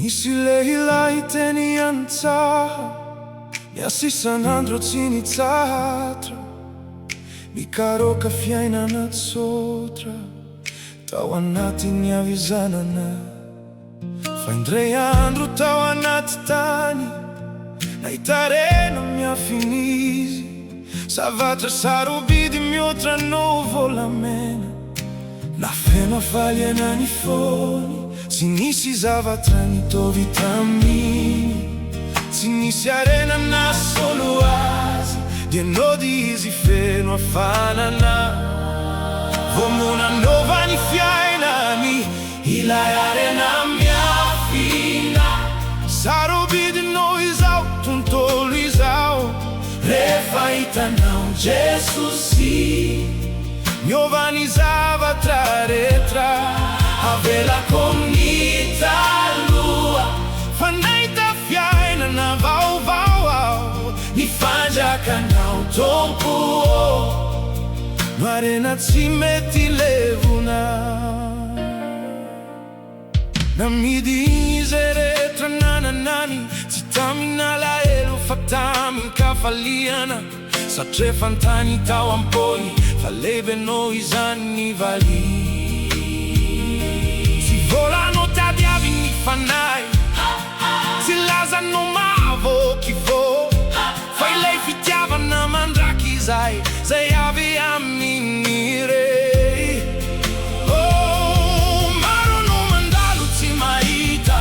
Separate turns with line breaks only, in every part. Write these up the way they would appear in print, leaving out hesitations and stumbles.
Isileilay teny an-tsaha, niasisan'andro tsy nitsahatra, mikaroka fiainana tsotra tao anatin'ny havizanana. Fa indray andro tao anaty tany, nahitarena miafinizy, zavatra sarobidy mihoatra no volamena. Nafeno faly anany fony, tsy nisy zavatra nitovy taminy, tsy nisy arena na solo azy, dia nody izy feno hafanana. Vomona nova ny fiainany, ilay arena miafina, sarobidy no izao, tontolo izao. Rehefa hitanao Jesosy, miova ny zavatra rehetra, avelako ny taloha, fa nahita fiainana vaovao. Ny fanjakanao Tompo, no arena tsy mety levona. Namidy izy rehetra nananany, tsy tamin'ny alahelo fa tamin'ny kafaliana. Satria fantany tao am-pony, fa lehibe noho izany ny valy. Tsy volano tadiavy ny fanahy, tsy lazano mahavoky vo, fa ilay fitiavana mandraky izay, zay avy amin'ny rey. Oh, maro no mandalo tsy mahita,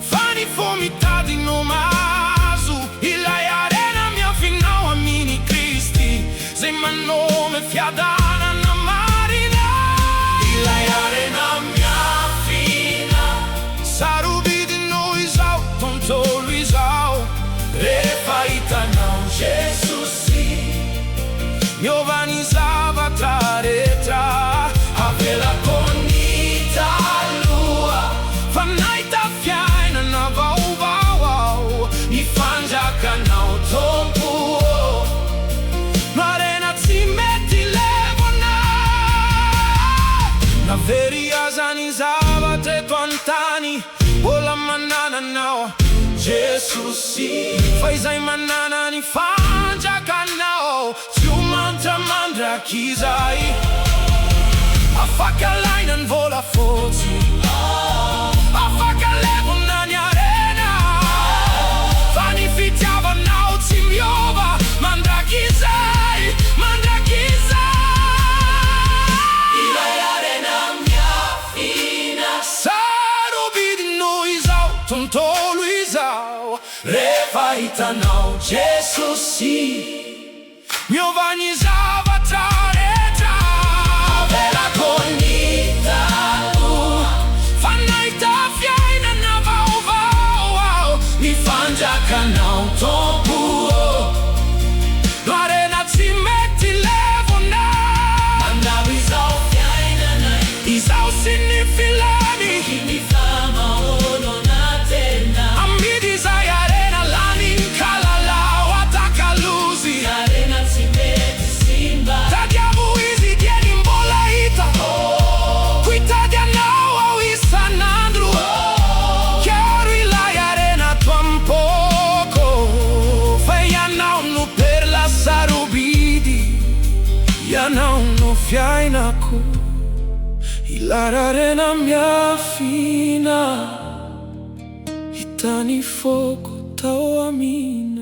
fa ny fo mitady no mahazo. Ilay arena miafinao aminy Kristy, zay manome fiadanana marina. Ilay arena miafina, sarobidy no izao, tontolo izao. Rehefa hitanao Jesosy, miova ny zavatra rehetra, avelako ny taloha, fa nahita fiainana vaovao. Ny fanjakanao Tompo, no arena tsy mety levona. Navery aza ny zavatra eto an-tany, mbola manananao Jesosy, fa izay manana ny fanjakanao, tsy ho mandramandraky izay. Afaka alaina ny volafotsy, afaka levona ny arena, fa ny fitiavanao tsy miova mandraky izay, mandraky izay. Ilay arena miafina, sarobidy no izao, tontolo izao. Rehefa hitanao Jesosy, miova ny zavatra rehetra, avelako ny taloha, fa nahita fiainana vaovao. Ny fanjakanao Tompo, no arena tsy mety levona. Mandalo izao fiainana, izao sy ny filamy, ny famahono natena. Amidy izay arena lanin kalalau atakaluzi, arena tsy mety simba. Tadiavo izy dieny mbola hita, kuitady anao ao isan'andro. Chiaro ilay arena twampoko, fa ianao no per la sarobidy, ianao no fiainako. Ilay arena miafina, hitany foko tao aminy.